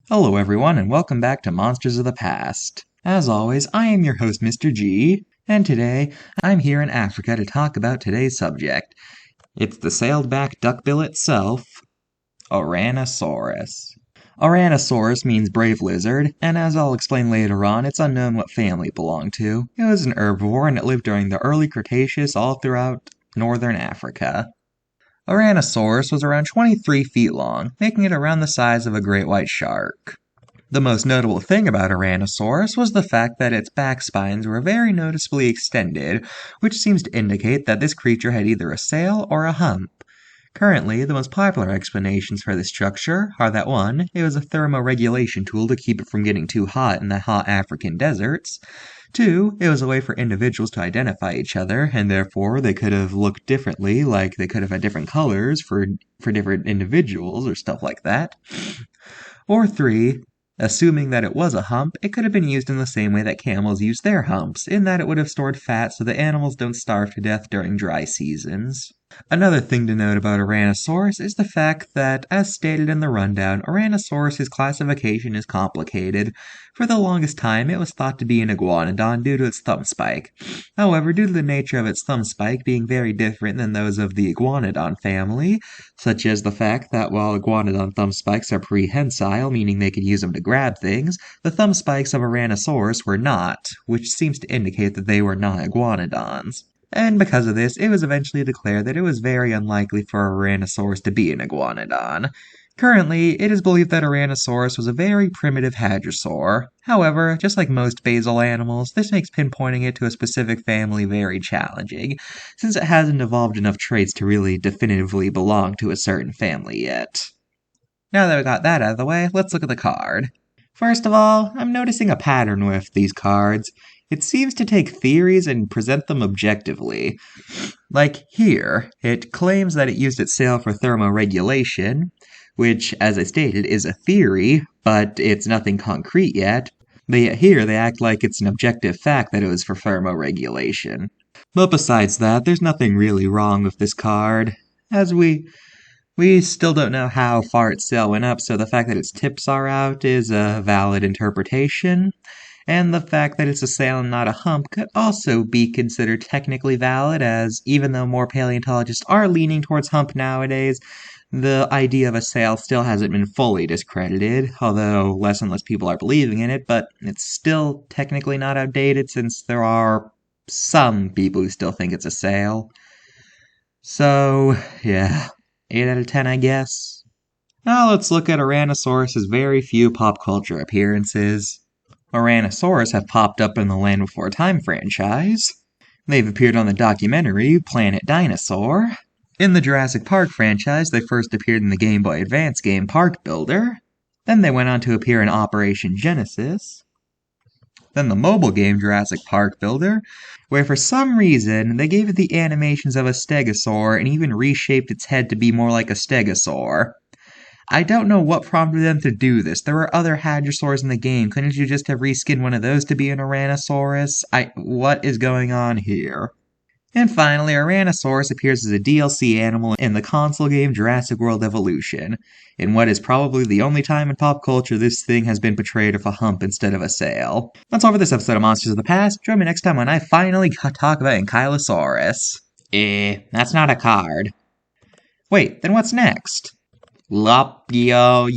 Hello everyone and welcome back to Monsters of the Past. As always, I am your host Mr. G, and today I'm here in Africa to talk about today's subject. It's the sailed-back duckbill itself, Ouranosaurus. Ouranosaurus means brave lizard, and as I'll explain later on, it's unknown what family it belonged to. It was an herbivore and it lived during the early Cretaceous all throughout northern Africa. Ouranosaurus was around 23 feet long, making it around the size of a great white shark. The most notable thing about Ouranosaurus was the fact that its back spines were very noticeably extended, which seems to indicate that this creature had either a sail or a hump. Currently, the most popular explanations for this structure are that 1. It was a thermoregulation tool to keep it from getting too hot in the hot African deserts. 2. It was a way for individuals to identify each other, and therefore they could have looked differently, like they could have had different colors for different individuals or stuff like that. Or 3. Assuming that it was a hump, it could have been used in the same way that camels use their humps, in that it would have stored fat so the animals don't starve to death during dry seasons. Another thing to note about Ouranosaurus is the fact that, as stated in the rundown, Ouranosaurus' classification is complicated. For the longest time, it was thought to be an iguanodon due to its thumb spike. However, due to the nature of its thumb spike being very different than those of the iguanodon family, such as the fact that while iguanodon thumb spikes are prehensile, meaning they could use them to grab things, the thumb spikes of Ouranosaurus were not, which seems to indicate that they were not iguanodons. And because of this, it was eventually declared that it was very unlikely for Ouranosaurus to be an iguanodon. Currently, it is believed that Ouranosaurus was a very primitive hadrosaur. However, just like most basal animals, this makes pinpointing it to a specific family very challenging, since it hasn't evolved enough traits to really definitively belong to a certain family yet. Now that we got that out of the way, let's look at the card. First of all, I'm noticing a pattern with these cards. It seems to take theories and present them objectively. Like here, it claims that it used its sail for thermoregulation, which, as I stated, is a theory, but it's nothing concrete yet. But yet here, they act like it's an objective fact that it was for thermoregulation. But besides that, there's nothing really wrong with this card, as we still don't know how far its sail went up, so the fact that its tips are out is a valid interpretation. And the fact that it's a sail and not a hump could also be considered technically valid, as even though more paleontologists are leaning towards hump nowadays, the idea of a sail still hasn't been fully discredited, although less and less people are believing in it, but it's still technically not outdated since there are some people who still think it's a sail. So, yeah, 8 out of 10 I guess. Now let's look at Ouranosaurus' very few pop culture appearances. Ouranosaurus have popped up in the Land Before Time franchise. They've appeared on the documentary Planet Dinosaur. In the Jurassic Park franchise, they first appeared in the Game Boy Advance game Park Builder. Then they went on to appear in Operation Genesis. Then the mobile game Jurassic Park Builder, where for some reason they gave it the animations of a stegosaur and even reshaped its head to be more like a stegosaur. I don't know what prompted them to do this. There were other hadrosaurs in the game. Couldn't you just have reskinned one of those to be an Ouranosaurus? What is going on here? And finally, Ouranosaurus appears as a DLC animal in the console game Jurassic World Evolution, in what is probably the only time in pop culture this thing has been portrayed with a hump instead of a sail. That's all for this episode of Monsters of the Past. Join me next time when I finally talk about Ankylosaurus. That's not a card. Wait, then what's next? Lopio,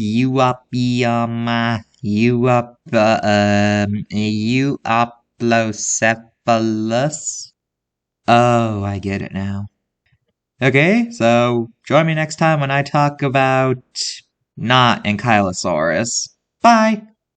Euoplocephalus? Oh, I get it now. Okay, so join me next time when I talk about not Ankylosaurus. Bye!